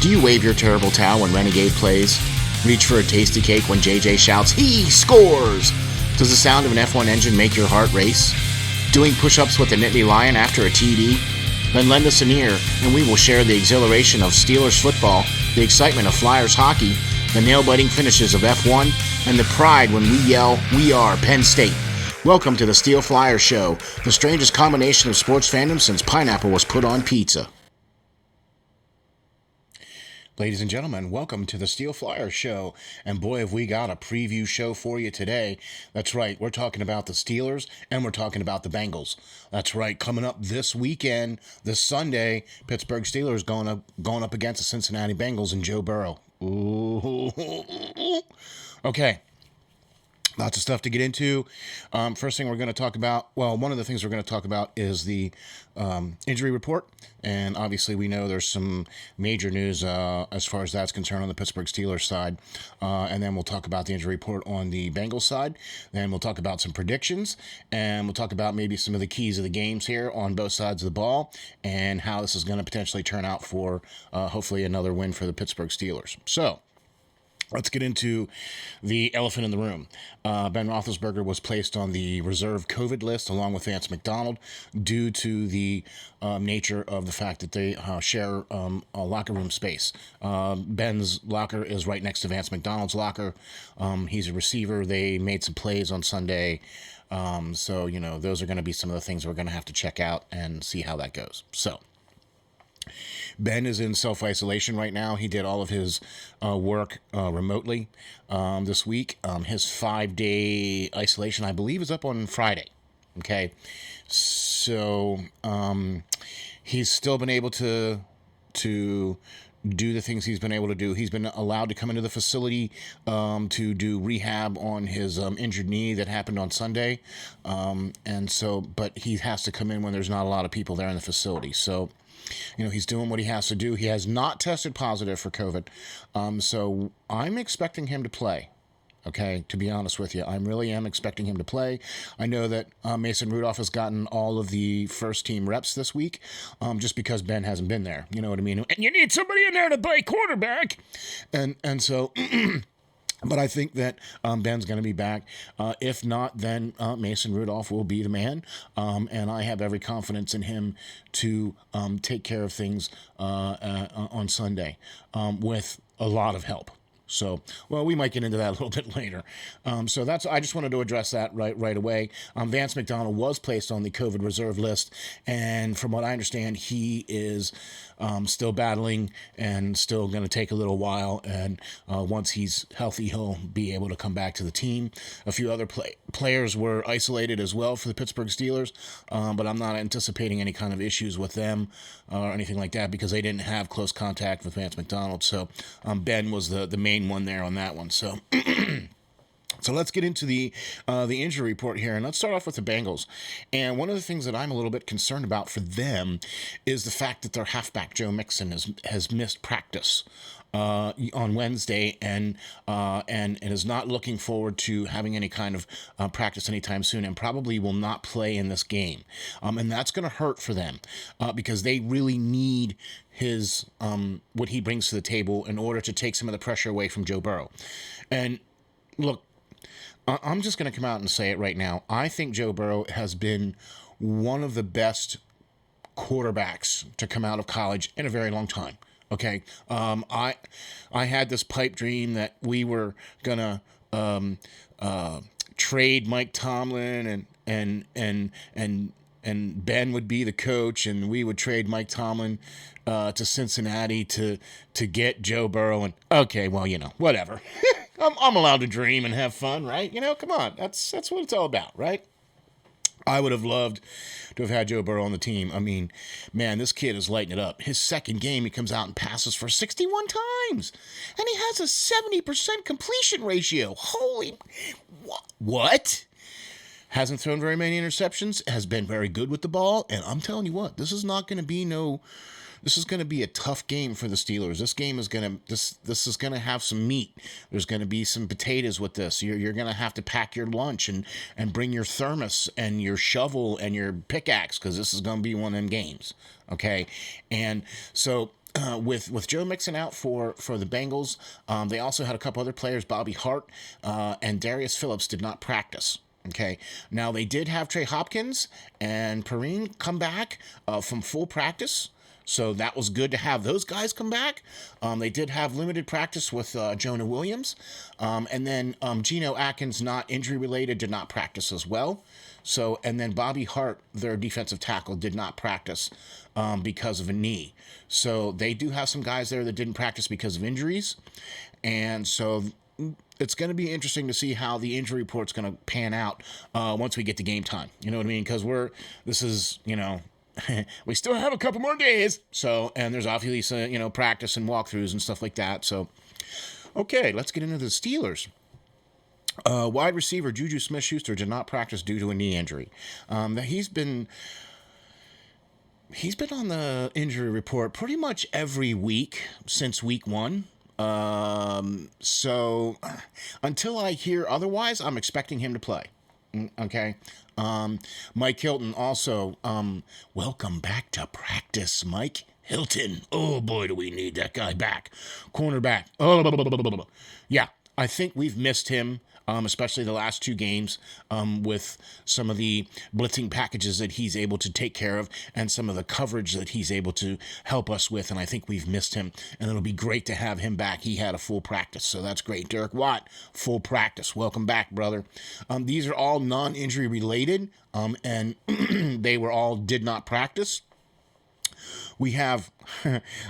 Do you wave your terrible towel when Renegade plays? Reach for a tasty cake when JJ shouts, "He scores!" Does the sound of an F1 engine make your heart race? Doing push-ups with the Nittany Lion after a TD? Then lend us an ear, and we will share the exhilaration of Steelers football, the excitement of Flyers hockey, the nail-biting finishes of F1, and the pride when we yell, "We are Penn State." Welcome to the SteelFlyers show, the strangest combination of sports fandom since pineapple was put on pizza. Ladies and gentlemen, welcome to the SteelFlyers show, and boy, have we got a preview show for you today. That's right, we're talking about the Steelers, and we're talking about the Bengals. That's right, coming up this weekend, this Sunday, Pittsburgh Steelers going up against the Cincinnati Bengals and Joe Burrow. Ooh. Okay. Lots of stuff to get into. First thing we're going to talk about, one of the things we're going to talk about is the injury report. And obviously we know there's some major news as far as that's concerned on the Pittsburgh Steelers side. And then we'll talk about the injury report on the Bengals side. Then we'll talk about some predictions. And we'll talk about maybe some of the keys of the games here on both sides of the ball and how this is going to potentially turn out for hopefully another win for the Pittsburgh Steelers. So, let's get into the elephant in the room. Ben Roethlisberger was placed on the reserve COVID list along with Vance McDonald due to the nature of the fact that they share a locker room space. Ben's locker is right next to Vance McDonald's locker. He's a receiver. They made some plays on Sunday. So, those are going to be some of the things we're going to have to check out and see how that goes. So, Ben is in self-isolation right now. He did all of his work remotely this week. His 5-day isolation, I believe, is up on Friday. Okay, so he's still been able to do the things he's been able to do. He's been allowed to come into the facility to do rehab on his injured knee that happened on Sunday. But he has to come in when there's not a lot of people there in the facility. So, he's doing what he has to do. He has not tested positive for COVID. So I'm expecting him to play. Okay, to be honest with you, I really am expecting him to play. I know that Mason Rudolph has gotten all of the first team reps this week just because Ben hasn't been there. You know what I mean? And you need somebody in there to play quarterback. And so... But I think that Ben's going to be back. If not, then Mason Rudolph will be the man. And I have every confidence in him to take care of things on Sunday with a lot of help. So, we might get into that a little bit later. I just wanted to address that right away. Vance McDonald was placed on the COVID reserve list, and from what I understand, he is still battling and still going to take a little while. And once he's healthy, he'll be able to come back to the team. A few other players were isolated as well for the Pittsburgh Steelers, but I'm not anticipating any kind of issues with them or anything like that because they didn't have close contact with Vance McDonald. So Ben was the main one there on that one. So So let's get into the injury report here, and let's start off with the Bengals. And one of the things that I'm a little bit concerned about for them is the fact that their halfback Joe Mixon has missed practice on Wednesday and is not looking forward to having any kind of practice anytime soon, and probably will not play in this game. And that's going to hurt for them because they really need his what he brings to the table in order to take some of the pressure away from Joe Burrow. And look, I'm just going to come out and say it right now. I think Joe Burrow has been one of the best quarterbacks to come out of college in a very long time. Okay, I had this pipe dream that we were gonna trade Mike Tomlin and Ben would be the coach, and we would trade Mike Tomlin to Cincinnati to get Joe Burrow. And okay, whatever. I'm allowed to dream and have fun, right? Come on, that's what it's all about, right? I would have loved to have had Joe Burrow on the team. I mean, man, this kid is lighting it up. His second game, he comes out and passes for 61 times. And he has a 70% completion ratio. Holy... What? Hasn't thrown very many interceptions. Has been very good with the ball. And I'm telling you what, this is not going to be This is going to be a tough game for the Steelers. This game is going to this is going to have some meat. There's going to be some potatoes with this. You're going to have to pack your lunch and bring your thermos and your shovel and your pickaxe because this is going to be one of them games. Okay, and so with Joe Mixon out for the Bengals, they also had a couple other players. Bobby Hart and Darius Phillips did not practice. Okay, now they did have Trey Hopkins and Perrine come back from full practice. So that was good to have those guys come back. They did have limited practice with Jonah Williams. And then Geno Atkins, not injury related, did not practice as well. So, and then Bobby Hart, their defensive tackle, did not practice because of a knee. So they do have some guys there that didn't practice because of injuries. And so it's going to be interesting to see how the injury report's going to pan out once we get to game time. You know what I mean? Because we still have a couple more days. So, and there's obviously, practice and walkthroughs and stuff like that. So, okay, let's get into the Steelers. Wide receiver Juju Smith-Schuster did not practice due to a knee injury. He's been on the injury report pretty much every week since week 1. So until I hear otherwise, I'm expecting him to play. Okay. Mike Hilton also, welcome back to practice, Mike Hilton. Oh boy, do we need that guy back. Cornerback. Oh, yeah, I think we've missed him. Especially the last 2 games with some of the blitzing packages that he's able to take care of and some of the coverage that he's able to help us with. And I think we've missed him, and it'll be great to have him back. He had a full practice, so that's great. Derek Watt, full practice. Welcome back, brother. These are all non-injury related, and they were all did not practice. We have,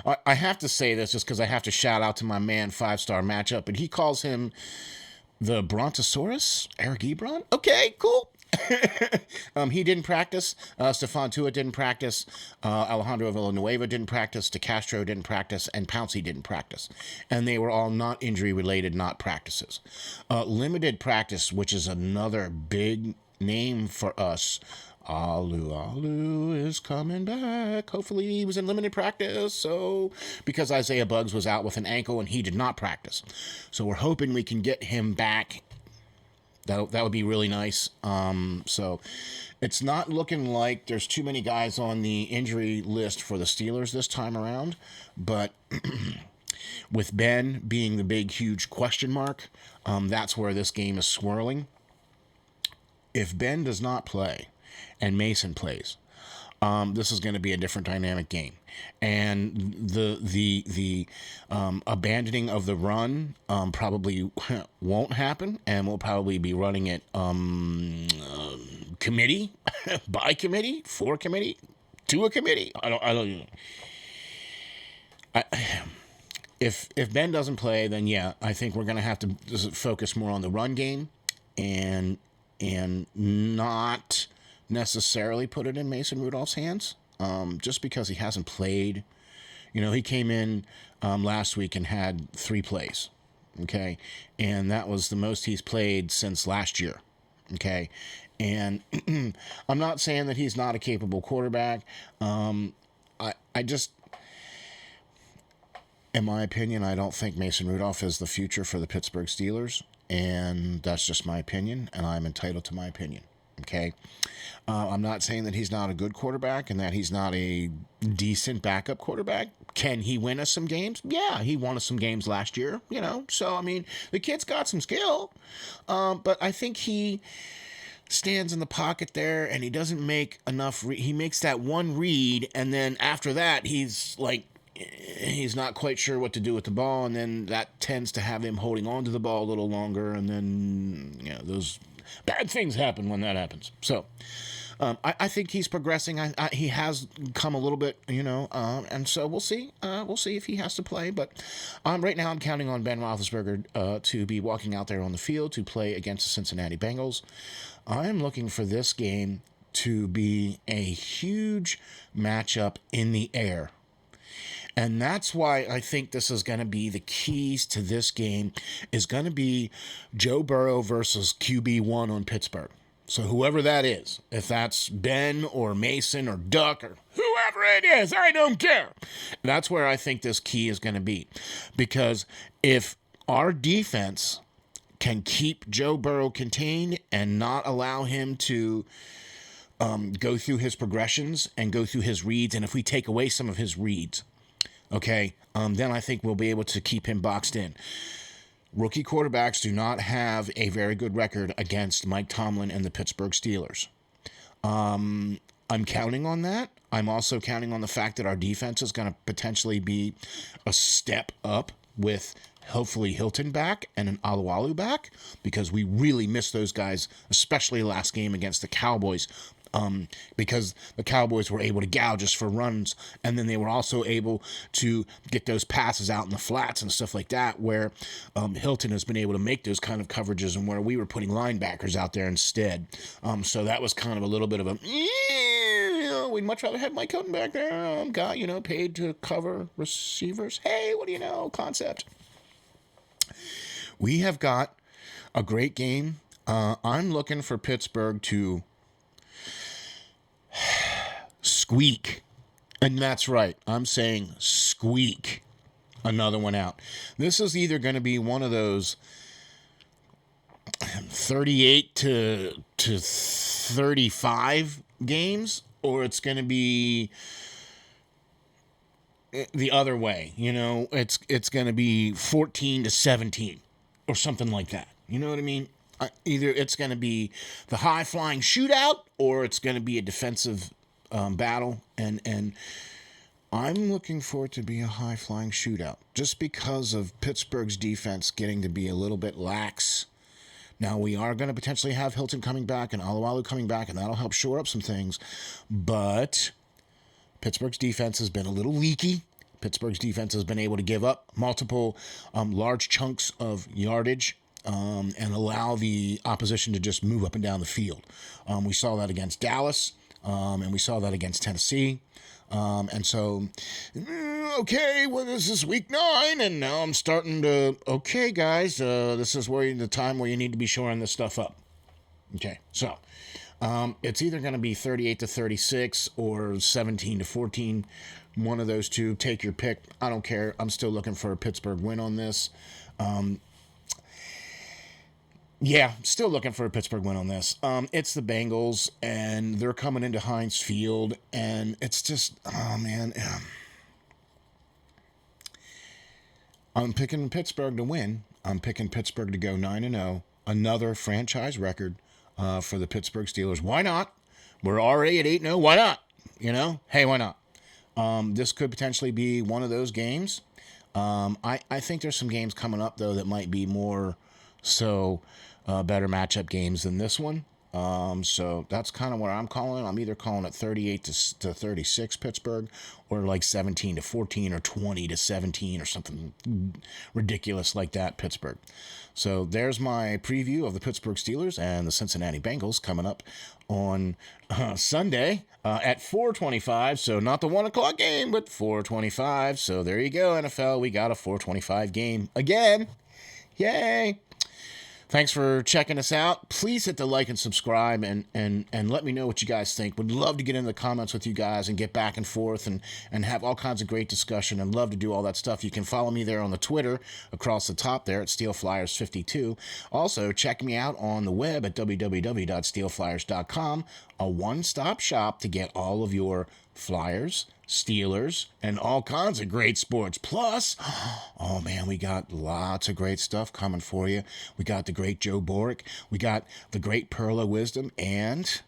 I have to say this just because I have to shout out to my man 5-star matchup, and he calls him the Brontosaurus, Eric Ebron. Okay, cool. He didn't practice. Stephon Tuitt didn't practice. Alejandro Villanueva didn't practice. DeCastro didn't practice. And Pouncey didn't practice. And they were all not injury related, not practices. Limited practice, which is another big name for us. Alu is coming back. Hopefully he was in limited practice. So, because Isaiah Buggs was out with an ankle and he did not practice. So we're hoping we can get him back. That would be really nice. So it's not looking like there's too many guys on the injury list for the Steelers this time around. But with Ben being the big, huge question mark, that's where this game is swirling. If Ben does not play and Mason plays, this is going to be a different dynamic game, and the abandoning of the run probably won't happen, and we'll probably be running it committee by committee, for committee, to a committee. I don't. If Ben doesn't play, then yeah, I think we're going to have to focus more on the run game, and not necessarily put it in Mason Rudolph's hands, just because he hasn't played. He came in last week and had 3 plays, okay, and that was the most he's played since last year, okay, and I'm not saying that he's not a capable quarterback. I just, in my opinion, I don't think Mason Rudolph is the future for the Pittsburgh Steelers, and that's just my opinion, and I'm entitled to my opinion. Okay, I'm not saying that he's not a good quarterback and that he's not a decent backup quarterback. Can he win us some games? Yeah, he won us some games last year, So, I mean, the kid's got some skill, but I think he stands in the pocket there and he doesn't make enough. He makes that one read, and then after that, he's not quite sure what to do with the ball, and then that tends to have him holding on to the ball a little longer, and then, those bad things happen when that happens. So I think he's progressing. He has come a little bit, and so we'll see. We'll see if he has to play. But right now I'm counting on Ben Roethlisberger to be walking out there on the field to play against the Cincinnati Bengals. I'm looking for this game to be a huge matchup in the air. And that's why I think this is going to be the keys to this game is going to be Joe Burrow versus QB1 on Pittsburgh. So whoever that is, if that's Ben or Mason or Duck or whoever it is, I don't care. That's where I think this key is going to be. Because if our defense can keep Joe Burrow contained and not allow him to go through his progressions and go through his reads, and if we take away some of his reads, okay, then I think we'll be able to keep him boxed in. Rookie quarterbacks do not have a very good record against Mike Tomlin and the Pittsburgh Steelers. I'm counting on that. I'm also counting on the fact that our defense is going to potentially be a step up with hopefully Hilton back and an Alualu back, because we really missed those guys, especially last game against the Cowboys. Because the Cowboys were able to gouge us for runs, and then they were also able to get those passes out in the flats and stuff like that, where Hilton has been able to make those kind of coverages, and where we were putting linebackers out there instead. So that was kind of a little bit of a, we'd much rather have Mike Hilton back there, guy, paid to cover receivers. Hey, what do you know? Concept. We have got a great game. I'm looking for Pittsburgh to squeak. And that's right. I'm saying squeak another one out. This is either going to be one of those 38 to 35 games, or it's going to be the other way. It's going to be 14 to 17 or something like that. You know what I mean? Either it's going to be the high-flying shootout, or it's going to be a defensive battle. And I'm looking for it to be a high-flying shootout, just because of Pittsburgh's defense getting to be a little bit lax. Now, we are going to potentially have Hilton coming back and Alualu coming back, and that'll help shore up some things. But Pittsburgh's defense has been a little leaky. Pittsburgh's defense has been able to give up multiple large chunks of yardage and allow the opposition to just move up and down the field. We saw that against Dallas, and we saw that against Tennessee. And so, okay, well, this is week 9, and now I'm starting to, okay, guys, this is the time where you need to be shoring this stuff up. Okay, so it's either going to be 38 to 36 or 17 to 14. One of those two. Take your pick. I don't care. I'm still looking for a Pittsburgh win on this. Still looking for a Pittsburgh win on this. It's the Bengals, and they're coming into Heinz Field, and it's just, oh, man. I'm picking Pittsburgh to win. I'm picking Pittsburgh to go 9-0. Another franchise record for the Pittsburgh Steelers. Why not? We're already at 8-0. Why not? Hey, why not? This could potentially be one of those games. I think there's some games coming up, though, that might be more so better matchup games than this one. So that's kind of what I'm calling. I'm either calling it 38 to 36 Pittsburgh, or like 17 to 14 or 20 to 17 or something ridiculous like that Pittsburgh. So there's my preview of the Pittsburgh Steelers and the Cincinnati Bengals coming up on Sunday at 4:25. So not the 1 o'clock game, but 4:25. So there you go, NFL. We got a 4:25 game again. Yay. Thanks for checking us out. Please hit the like and subscribe, and let me know what you guys think. Would love to get in the comments with you guys and get back and forth and have all kinds of great discussion, and love to do all that stuff. You can follow me there on the Twitter across the top there at SteelFlyers52. Also, check me out on the web at www.steelflyers.com, a one-stop shop to get all of your Flyers, Steelers, and all kinds of great sports. Plus, oh man, we got lots of great stuff coming for you. We got the great Joe Boric. We got the great Pearl of Wisdom. And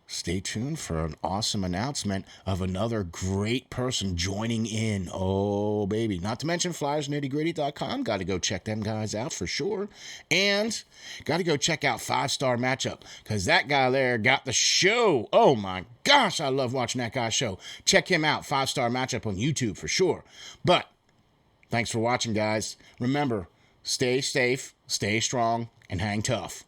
stay tuned for an awesome announcement of another great person joining in. Oh, baby. Not to mention FlyersNittyGritty.com. Got to go check them guys out for sure. And got to go check out 5-Star Matchup, because that guy there got the show. Oh, my gosh. I love watching that guy's show. Check him out. 5-Star Matchup on YouTube for sure. But thanks for watching, guys. Remember, stay safe, stay strong, and hang tough.